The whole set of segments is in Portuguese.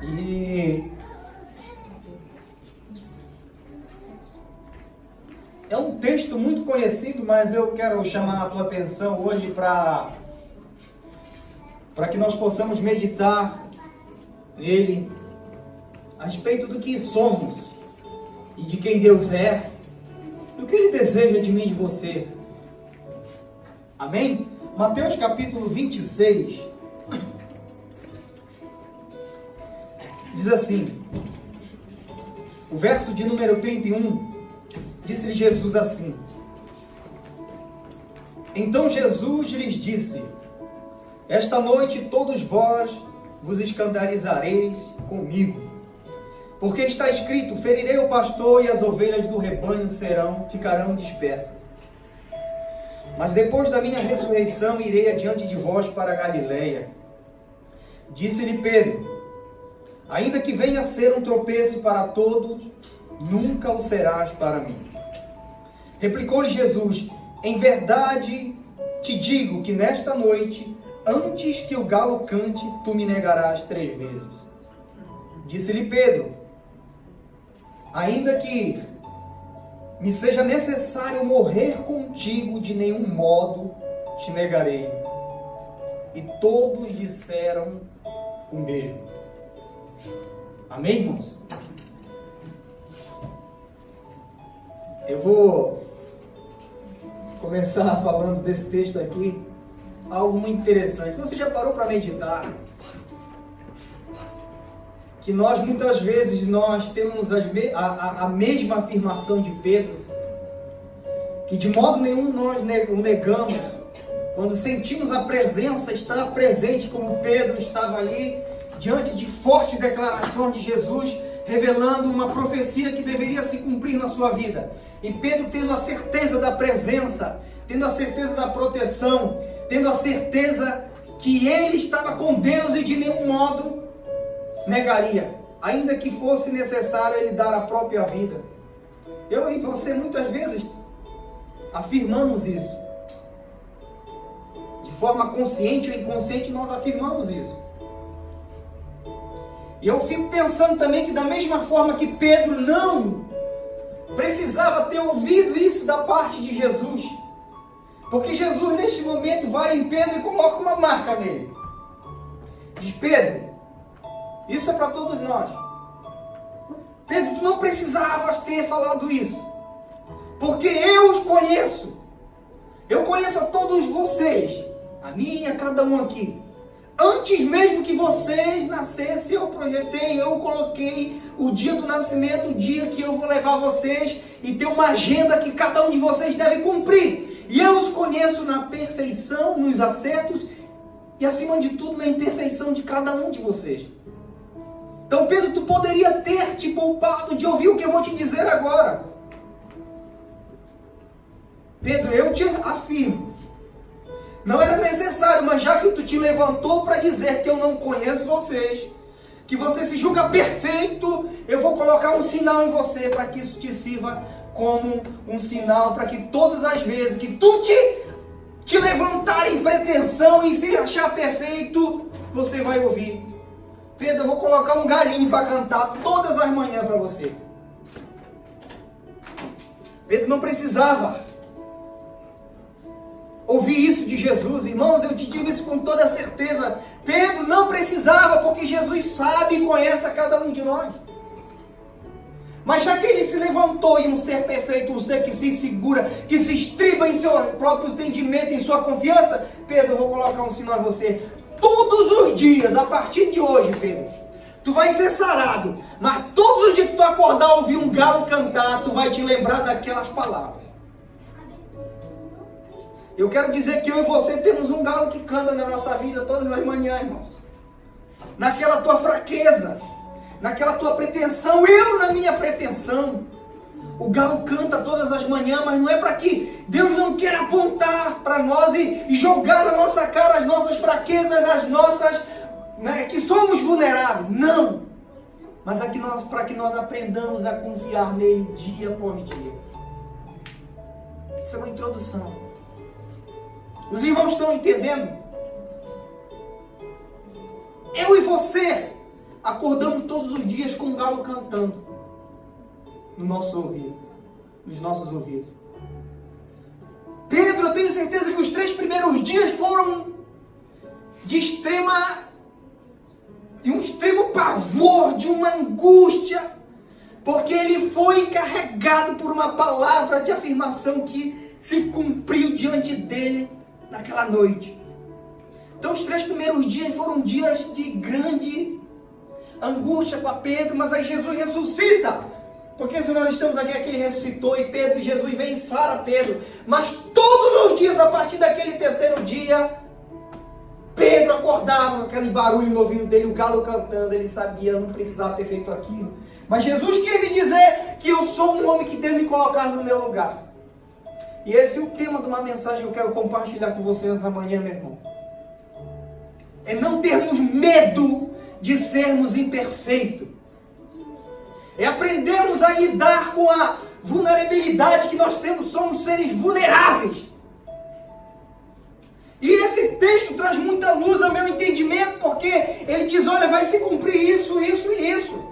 E é um texto muito conhecido, mas eu quero chamar a tua atenção hoje para que nós possamos meditar nele a respeito do que somos e de quem Deus é e o que Ele deseja de mim e de você. Amém? Mateus capítulo 26 diz assim, o verso de número 31, disse-lhe Jesus assim: Então Jesus lhes disse: Esta noite todos vós vos escandalizareis comigo, porque está escrito: ferirei o pastor e as ovelhas do rebanho ficarão dispersas. Mas depois da minha ressurreição irei adiante de vós para a Galileia. Disse-lhe Pedro: Ainda que venha a ser um tropeço para todos, nunca o serás para mim. Replicou-lhe Jesus: Em verdade te digo que nesta noite, antes que o galo cante, tu me negarás 3 vezes. Disse-lhe Pedro: Ainda que me seja necessário morrer contigo, de nenhum modo te negarei. E todos disseram o mesmo. Amém, irmãos? Eu vou começar falando desse texto aqui, algo muito interessante. Você já parou para meditar que muitas vezes temos a mesma afirmação de Pedro, que de modo nenhum nós o negamos, quando sentimos a presença, estar presente como Pedro estava ali, diante de fortes declarações de Jesus, revelando uma profecia que deveria se cumprir na sua vida. E Pedro tendo a certeza da presença, tendo a certeza da proteção, tendo a certeza que ele estava com Deus e de nenhum modo negaria, ainda que fosse necessário ele dar a própria vida. Eu e você muitas vezes afirmamos isso. De forma consciente ou inconsciente nós afirmamos isso. E eu fico pensando também que da mesma forma que Pedro não precisava ter ouvido isso da parte de Jesus, porque Jesus neste momento vai em Pedro e coloca uma marca nele. Diz: Pedro, isso é para todos nós. Pedro, tu não precisavas ter falado isso, porque eu os conheço. Eu conheço a todos vocês, a mim e a cada um aqui. Antes mesmo que vocês nascessem, eu projetei, eu coloquei o dia do nascimento, o dia que eu vou levar vocês e ter uma agenda que cada um de vocês deve cumprir. E eu os conheço na perfeição, nos acertos e acima de tudo na imperfeição de cada um de vocês. Então Pedro, tu poderia ter te poupado de ouvir o que eu vou te dizer agora. Pedro, eu te afirmo, não era necessário, mas já que tu te levantou para dizer que eu não conheço vocês, que você se julga perfeito, eu vou colocar um sinal em você para que isso te sirva como um sinal, para que todas as vezes que tu te levantar em pretensão e se achar perfeito, você vai ouvir. Pedro, eu vou colocar um galinho para cantar todas as manhãs para você. Pedro não precisava ouvir isso de Jesus. Irmãos, eu te digo isso com toda certeza. Pedro não precisava, porque Jesus sabe e conhece a cada um de nós. Mas já que ele se levantou em um ser perfeito, um ser que se segura, que se estriba em seu próprio entendimento, em sua confiança, Pedro, eu vou colocar um sinal a você. Todos os dias, a partir de hoje, Pedro, tu vai ser sarado, mas todos os dias que tu acordar e ouvir um galo cantar, tu vai te lembrar daquelas palavras. Eu quero dizer que eu e você temos um galo que canta na nossa vida todas as manhãs, irmãos. Naquela tua fraqueza, naquela tua pretensão, eu na minha pretensão. O galo canta todas as manhãs, mas não é para que Deus não queira apontar para nós e jogar na nossa cara as nossas fraquezas, as nossas, né, que somos vulneráveis. Não! Mas para que nós aprendamos a confiar nele dia após dia. Isso é uma introdução. Os irmãos estão entendendo? Eu e você acordamos todos os dias com um galo cantando no nosso ouvido, nos nossos ouvidos. Pedro, eu tenho certeza que os 3 primeiros dias foram de um extremo pavor, de uma angústia, porque ele foi carregado por uma palavra de afirmação que se cumpriu diante dele naquela noite. Então os 3 primeiros dias foram dias de grande angústia para Pedro, mas aí Jesus ressuscita. Porque se nós estamos aqui, é que ele ressuscitou e Pedro, Jesus vem e sara Pedro. Mas todos os dias, a partir daquele 3º dia, Pedro acordava com aquele barulho no ouvido dele, o galo cantando. Ele sabia, não precisava ter feito aquilo. Mas Jesus quer me dizer que eu sou um homem que deve me colocar no meu lugar. E esse é o tema de uma mensagem que eu quero compartilhar com vocês essa manhã, meu irmão. É não termos medo de sermos imperfeitos. É aprendermos a lidar com a vulnerabilidade que nós temos, somos seres vulneráveis. E esse texto traz muita luz ao meu entendimento, porque ele diz, olha, vai se cumprir isso, isso e isso.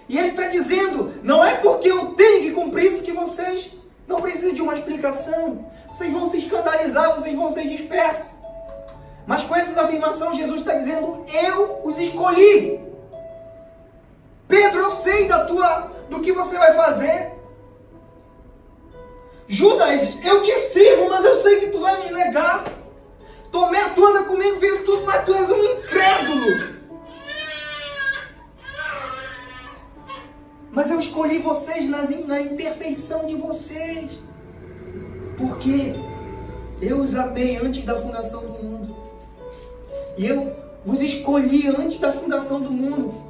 E ele está dizendo, não é porque eu tenho que cumprir isso que vocês não precisam de uma explicação. Vocês vão se escandalizar, vocês vão ser dispersos. Mas com essas afirmações, Jesus está dizendo, eu os escolhi. Pedro, eu sei do que você vai fazer. Judas, eu te sirvo, mas eu sei que tu vai me negar. Tomé, tu anda comigo, viu tudo, mas tu és um incrédulo. Mas eu escolhi vocês na imperfeição de vocês. Porque eu os amei antes da fundação do mundo. E eu vos escolhi antes da fundação do mundo.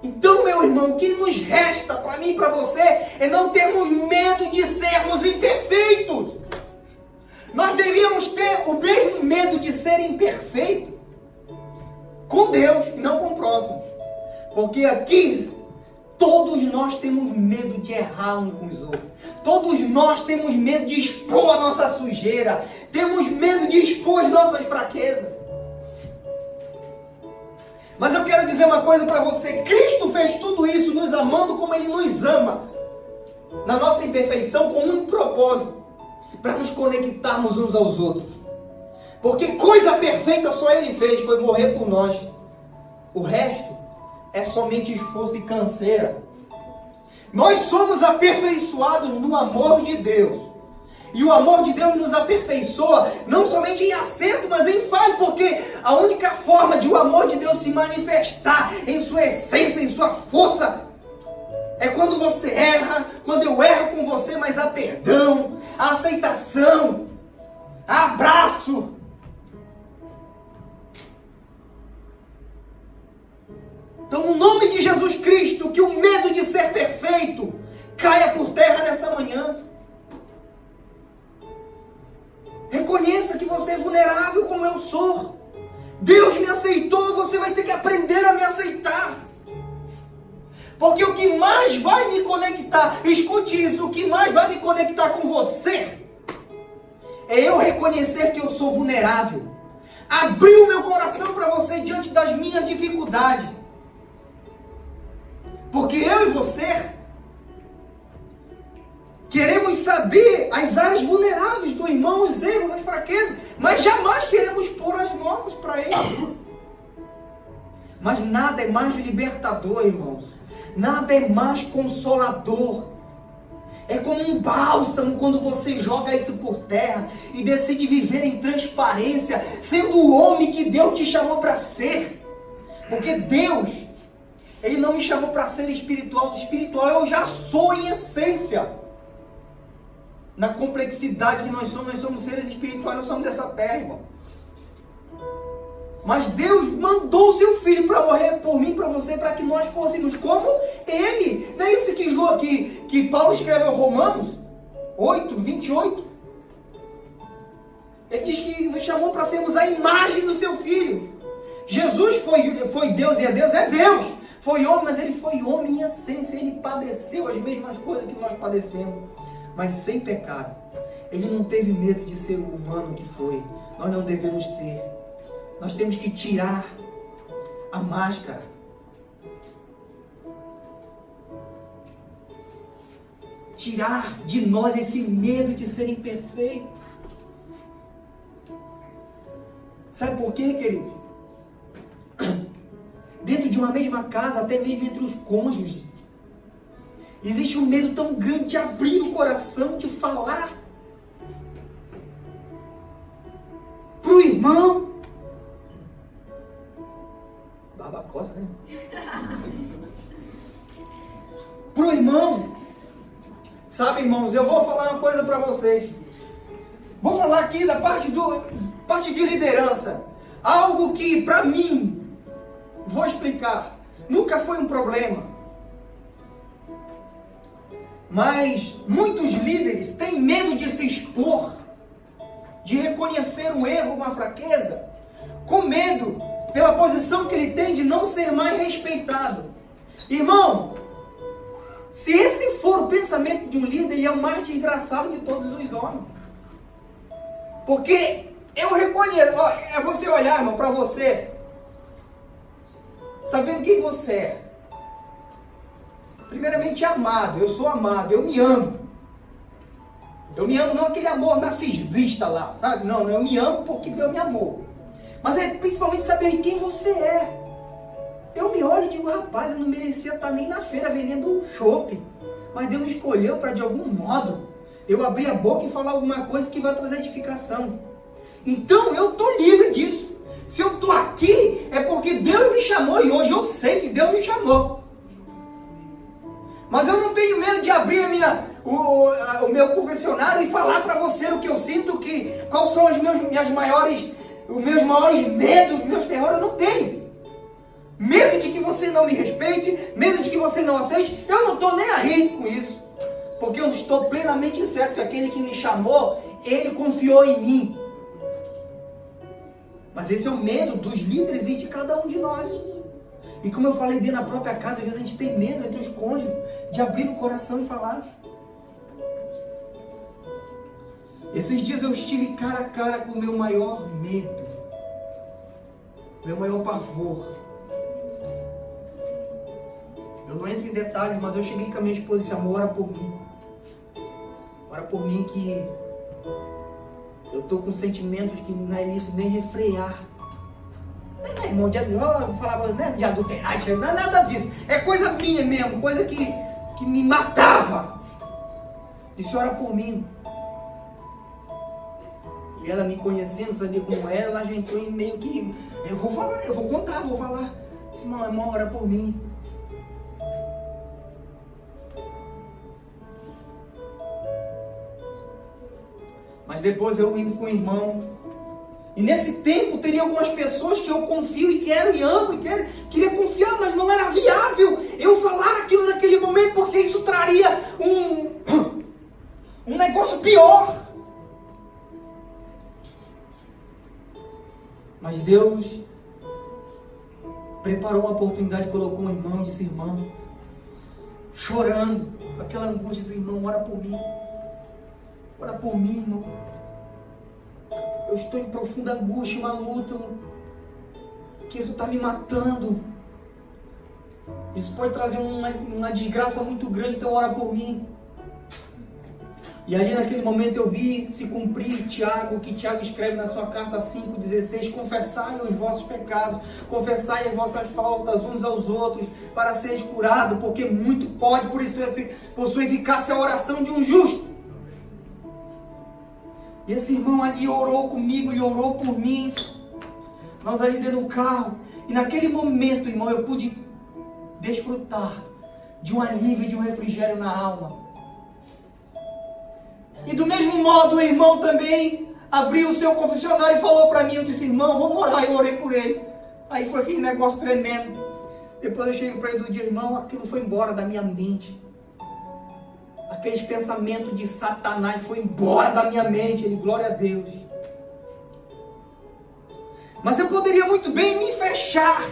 Então, meu irmão, o que nos resta para mim e para você é não termos medo de sermos imperfeitos. Nós devíamos ter o mesmo medo de ser imperfeito com Deus e não com o próximo. Porque aqui, todos nós temos medo de errar uns com os outros. Todos nós temos medo de expor a nossa sujeira. Temos medo de expor as nossas fraquezas. Mas eu quero dizer uma coisa para você. Cristo fez tudo isso nos amando como Ele nos ama. Na nossa imperfeição, com um propósito. Para nos conectarmos uns aos outros. Porque coisa perfeita só Ele fez, foi morrer por nós. O resto é somente esforço e canseira. Nós somos aperfeiçoados no amor de Deus. E o amor de Deus nos aperfeiçoa, não somente em acerto, mas em falha, porque a única forma de o amor de Deus se manifestar em sua essência, em sua força, é quando você erra, quando eu erro com você, mas há perdão, há aceitação, há abraço. Então, no nome de Jesus Cristo, que o medo de ser perfeito caia por terra nessa manhã. Reconheça que você é vulnerável como eu sou. Deus me aceitou, você vai ter que aprender a me aceitar. Porque o que mais vai me conectar, escute isso, o que mais vai me conectar com você, é eu reconhecer que eu sou vulnerável. Abrir o meu coração para você diante das minhas dificuldades. Porque eu e você queremos saber as áreas vulneráveis do irmão, os erros, as fraquezas, mas jamais queremos pôr as nossas para ele. Mas nada é mais libertador, irmãos. Nada é mais consolador. É como um bálsamo quando você joga isso por terra e decide viver em transparência, sendo o homem que Deus te chamou para ser. Porque Deus, Ele não me chamou para ser espiritual. Espiritual eu já sou em essência. Na complexidade que nós somos seres espirituais, nós somos dessa terra, irmão. Mas Deus mandou o seu Filho para morrer por mim, para você, para que nós fôssemos como Ele. Não é isso que Paulo escreveu em Romanos 8, 28? Ele diz que nos chamou para sermos a imagem do seu Filho. Jesus foi Deus e é Deus. Foi homem, mas Ele foi homem em essência. Ele padeceu as mesmas coisas que nós padecemos, mas sem pecado. Ele não teve medo de ser o humano que foi. Nós não devemos ser. Nós temos que tirar a máscara. Tirar de nós esse medo de ser imperfeito. Sabe por quê, querido? Dentro de uma mesma casa, até mesmo entre os cônjuges, existe um medo tão grande de abrir o coração, de falar pro irmão. Babacosa, né? Pro irmão. Sabe, irmãos, eu vou falar uma coisa para vocês. Vou falar aqui da parte de liderança. Algo que, para mim, vou explicar, nunca foi um problema. Mas muitos líderes têm medo de se expor, de reconhecer um erro, uma fraqueza, com medo, pela posição que ele tem de não ser mais respeitado. Irmão, se esse for o pensamento de um líder, ele é o mais desgraçado de todos os homens. Porque eu reconheço, é você olhar, irmão, para você, sabendo quem você é. Primeiramente amado, eu sou amado, eu me amo. Eu me amo não aquele amor narcisista lá, sabe? Não, eu me amo porque Deus me amou. Mas é principalmente saber quem você é. Eu me olho e digo, rapaz, eu não merecia estar nem na feira vendendo chopp. Mas Deus me escolheu para, de algum modo, eu abrir a boca e falar alguma coisa que vai trazer edificação. Então eu estou livre disso. Se eu estou aqui, é porque Deus me chamou e hoje eu sei que Deus me chamou. Mas eu não tenho medo de abrir o meu confessionário e falar para você o que eu sinto, quais são os meus maiores medos, meus terrores. Eu não tenho. Medo de que você não me respeite, medo de que você não aceite, eu não estou nem aí com isso. Porque eu estou plenamente certo que aquele que me chamou, ele confiou em mim. Mas esse é o medo dos líderes e de cada um de nós. E como eu falei, dentro da própria casa, às vezes a gente tem medo entre os cônjuges de abrir o coração e falar. Esses dias eu estive cara a cara com o meu maior medo, meu maior pavor. Eu não entro em detalhes, mas eu cheguei com a minha esposa e disse, amor, ora por mim. Ora por mim que eu estou com sentimentos que não é isso nem refrear. Não é, irmão, eu falava, não é de adulterar, não é nada disso. É coisa minha mesmo, coisa que me matava. Disse, ora por mim. E ela me conhecendo, sabia como era, ela já entrou em meio que, eu vou falar. Disse, não, irmão, ora por mim. Mas depois eu indo com o irmão. E nesse tempo teria algumas pessoas que eu confio e quero e amo e queria confiar, mas não era viável eu falar aquilo naquele momento, porque isso traria um negócio pior. Mas Deus preparou uma oportunidade, colocou um irmão e disse, irmão, chorando, com aquela angústia, disse, irmão, ora por mim. Ora por mim, irmão. Eu estou em profunda angústia, uma luta, que isso está me matando. Isso pode trazer uma desgraça muito grande, então ora por mim. E ali naquele momento eu vi se cumprir Tiago, que Tiago escreve na sua carta 5,16, confessai os vossos pecados, confessai as vossas faltas uns aos outros, para seres curados, porque muito pode, por isso por sua eficácia a oração de um justo. E esse irmão ali orou comigo, ele orou por mim. Nós ali dentro do carro. E naquele momento, irmão, eu pude desfrutar de um alívio, de um refrigério na alma. E do mesmo modo, o irmão também abriu o seu confessionário e falou para mim. Eu disse, irmão, vamos orar. Eu orei por ele. Aí foi aquele negócio tremendo. Depois eu cheguei para ele do dia, irmão, aquilo foi embora da minha mente. Aqueles pensamentos de Satanás foi embora da minha mente. Ele, glória a Deus. Mas eu poderia muito bem me fechar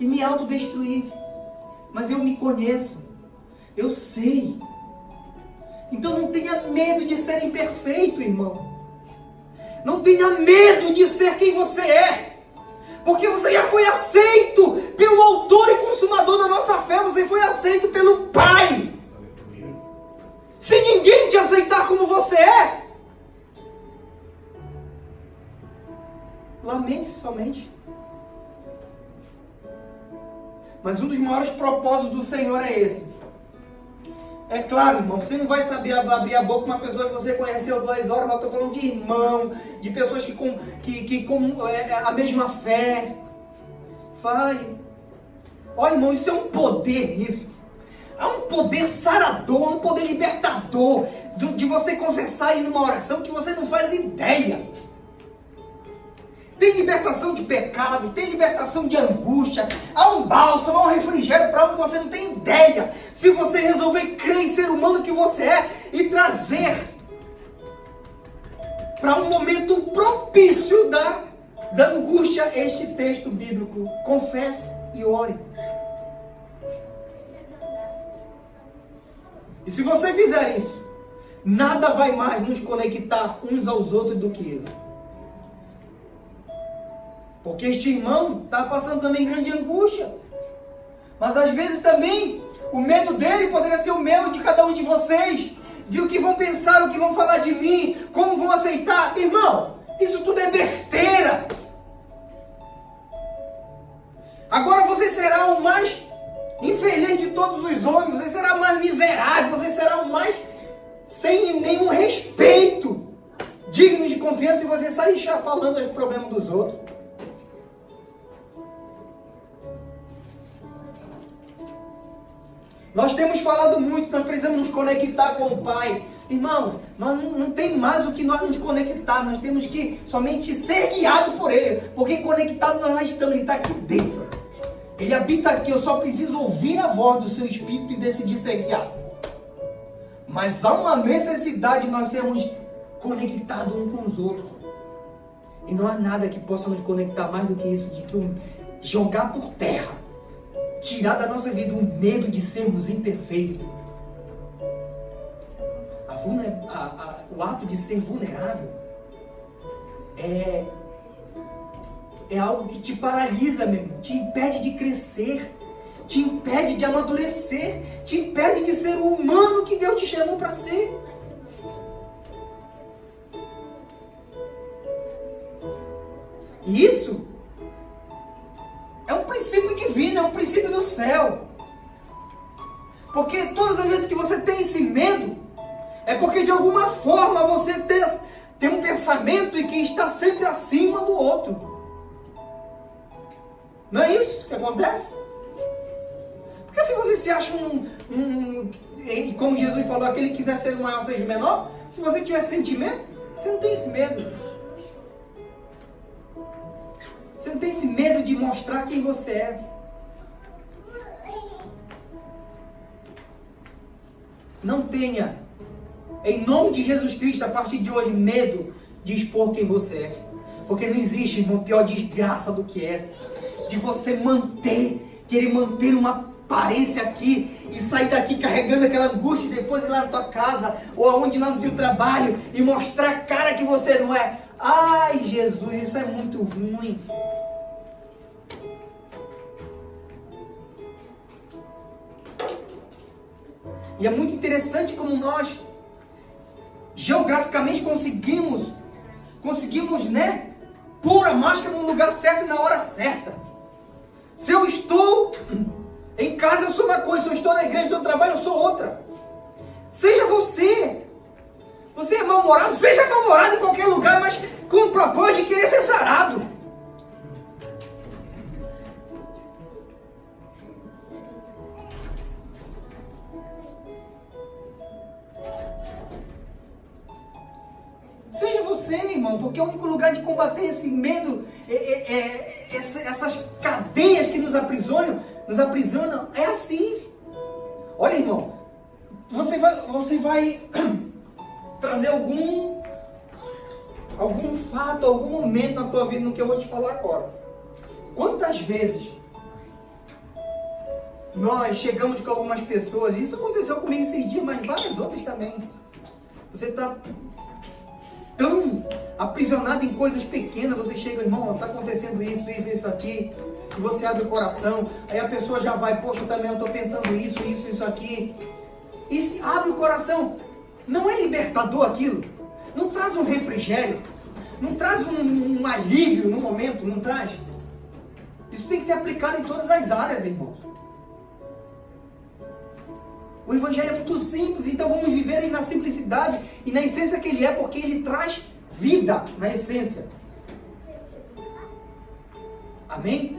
e me autodestruir. Mas eu me conheço. Eu sei. Então não tenha medo de ser imperfeito, irmão. Não tenha medo de ser quem você é. Porque você já foi aceito pelo autor e consumador da nossa fé. Você foi aceito pelo Pai. Se ninguém te aceitar como você é, lamente-se somente. Mas um dos maiores propósitos do Senhor é esse. É claro, irmão, você não vai saber abrir a boca uma pessoa que você conheceu 2 horas, mas eu estou falando de irmão, de pessoas que com a mesma fé. Fale. Ó, irmão, isso é um poder nisso. Há um poder sarador, um poder libertador de você confessar em uma oração que você não faz ideia. Tem libertação de pecado, tem libertação de angústia, há um bálsamo, há um refrigério para onde você não tem ideia. Se você resolver crer em ser humano que você é e trazer para um momento propício da angústia este texto bíblico, confesse e ore. E se você fizer isso, nada vai mais nos conectar uns aos outros do que isso. Porque este irmão está passando também grande angústia. Mas às vezes também o medo dele poderia ser o medo de cada um de vocês. De o que vão pensar, o que vão falar de mim, como vão aceitar. Irmão, isso tudo é besteira. Agora você será o mais infeliz de todos os homens. Você será o mais miserável. Você será o mais sem nenhum respeito, digno de confiança, se você sair falando dos problemas dos outros. Nós temos falado muito, nós precisamos nos conectar com o Pai. Irmão, nós não tem mais o que nós nos conectar, nós temos que somente ser guiados por Ele, porque conectado nós já estamos, Ele está aqui dentro. Ele habita aqui, eu só preciso ouvir a voz do seu Espírito e decidir ser guiado. Mas há uma necessidade de nós sermos conectados uns com os outros. E não há nada que possa nos conectar mais do que isso, de que jogar por terra, tirar da nossa vida o medo de sermos imperfeitos. O ato de ser vulnerável é algo que te paralisa mesmo, te impede de crescer, te impede de amadurecer, te impede de ser o humano que Deus te chamou para ser. E isso é um princípio divino, é um princípio do céu. Porque todas as vezes que você tem esse medo, é porque de alguma forma você tem um pensamento e que está sempre acima do outro. Não é isso que acontece? Porque se você se acha como Jesus falou, aquele que quiser ser o maior seja o menor, se você tiver sentimento, você não tem esse medo. Você não tem esse medo de mostrar quem você é. Não tenha, em nome de Jesus Cristo, a partir de hoje, medo de expor quem você é. Porque não existe, irmão, pior desgraça do que essa. De você querer manter uma aparência aqui e sair daqui carregando aquela angústia e depois ir lá na tua casa ou aonde lá no teu trabalho e mostrar a cara que você não é. Ai, Jesus, isso é muito ruim. E é muito interessante como nós geograficamente conseguimos, né, pôr a máscara no lugar certo e na hora certa. Se eu estou em casa, eu sou uma coisa. Se eu estou na igreja, no trabalho, eu sou outra. Seja você. Você é mal-humorado, seja mal-humorado em qualquer lugar, mas com o propósito de querer ser sarado. Seja você, irmão, porque é o único lugar de combater esse medo, essas cadeias que nos aprisionam, é assim. Olha, irmão, você vai trazer algum fato, algum momento na tua vida no que eu vou te falar agora. Quantas vezes nós chegamos com algumas pessoas, isso aconteceu comigo esses dias, mas várias outras também. Você está tão aprisionado em coisas pequenas, você chega, irmão, está acontecendo isso aqui, e você abre o coração, aí a pessoa já vai, poxa, eu também estou pensando isso aqui, e se abre o coração, não é libertador aquilo? Não traz um refrigério? Não traz um alívio no momento? Não traz? Isso tem que ser aplicado em todas as áreas, irmãos. O Evangelho é muito simples, então vamos viver na simplicidade e na essência que ele é, porque ele traz vida na essência. Amém?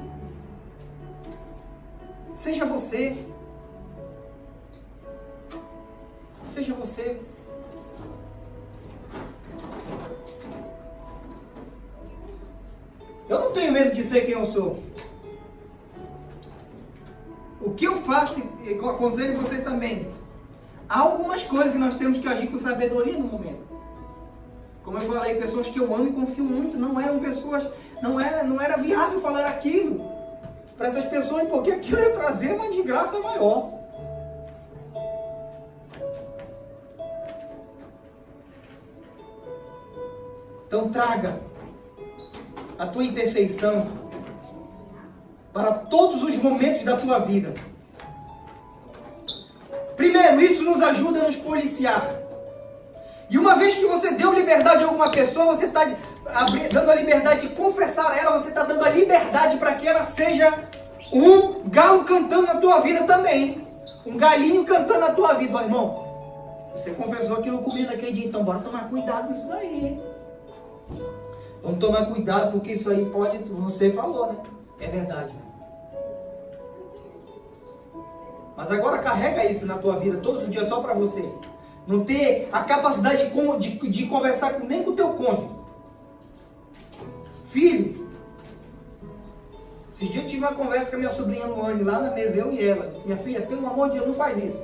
Seja você. Seja você. Eu não tenho medo de ser quem eu sou. O que eu faço, eu aconselho você também. Há algumas coisas que nós temos que agir com sabedoria no momento. Como eu falei, pessoas que eu amo e confio muito, não eram pessoas, não era viável falar aquilo para essas pessoas, porque aquilo ia trazer uma desgraça maior. Então traga a tua imperfeição para todos os momentos da tua vida. Primeiro, isso nos ajuda a nos policiar. E uma vez que você deu liberdade a alguma pessoa, você está dando a liberdade de confessar a ela, você está dando a liberdade para que ela seja um galo cantando na tua vida também. Um galinho cantando na tua vida. Ó, irmão, você confessou aquilo comigo naquele dia, então bora tomar cuidado nisso daí. Vamos tomar cuidado, porque isso aí pode... Você falou, né? É verdade. Mas agora carrega isso na tua vida todos os dias só para você. Não ter a capacidade de conversar nem com o teu cônjuge. Filho, esses dias eu tive uma conversa com a minha sobrinha Luane lá na mesa, eu e ela. Disse, minha filha, pelo amor de Deus, não faz isso.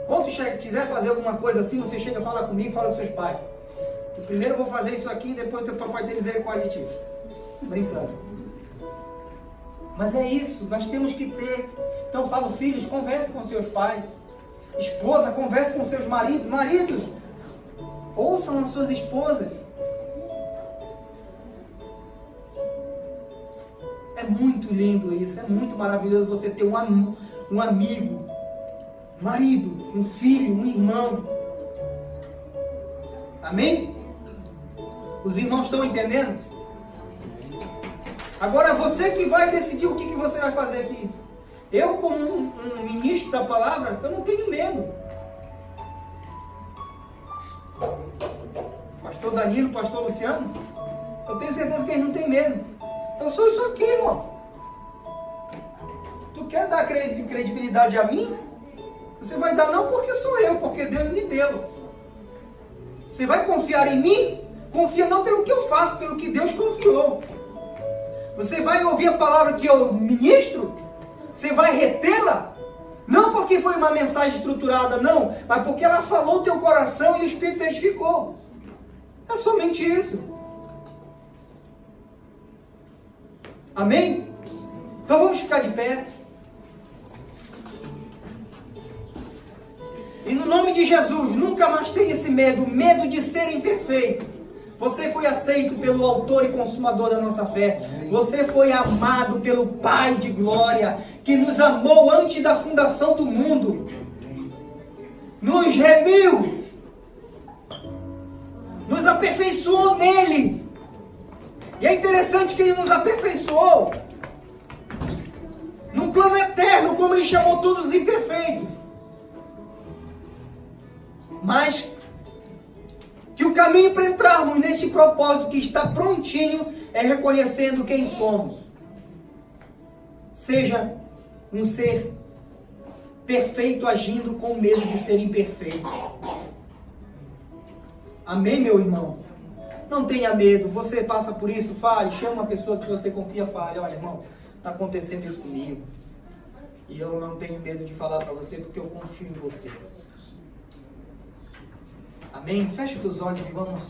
Quando quiser fazer alguma coisa assim, você chega a falar comigo, fala com seus pais. Que primeiro eu vou fazer isso aqui, depois teu papai tem misericórdia de ti. Brincando. Mas é isso, nós temos que ter. Então eu falo, filhos, converse com seus pais. Esposa, converse com seus maridos. Maridos, ouçam as suas esposas. É muito lindo isso, é muito maravilhoso você ter um amigo, marido, um filho, um irmão. Amém? Os irmãos estão entendendo? Agora você que vai decidir o que você vai fazer aqui. Eu, como um ministro da palavra, eu não tenho medo. Pastor Danilo, pastor Luciano, eu tenho certeza que eles não têm medo. Eu sou isso aqui, irmão. Tu quer dar credibilidade a mim? Você vai dar não porque sou eu, porque Deus me deu. Você vai confiar em mim? Confia não pelo que eu faço, pelo que Deus confiou. Você vai ouvir a palavra que eu ministro? Você vai retê-la? Não porque foi uma mensagem estruturada, não. Mas porque ela falou o teu coração e o Espírito testificou. É somente isso. Amém? Então vamos ficar de pé. E no nome de Jesus, nunca mais tenha esse medo de ser imperfeito. Você foi aceito pelo autor e consumador da nossa fé. Você foi amado pelo Pai de glória, que nos amou antes da fundação do mundo. Nos remiu. Nos aperfeiçoou nele. E é interessante que ele nos aperfeiçoou num plano eterno, como ele chamou todos os imperfeitos. Mas que o caminho para entrarmos neste propósito que está prontinho é reconhecendo quem somos. Seja um ser perfeito agindo com medo de ser imperfeito. Amém, meu irmão? Não tenha medo, você passa por isso, fale, chama uma pessoa que você confia, fale, olha irmão, está acontecendo isso comigo. E eu não tenho medo de falar para você porque eu confio em você. Amém? Feche os teus olhos e vamos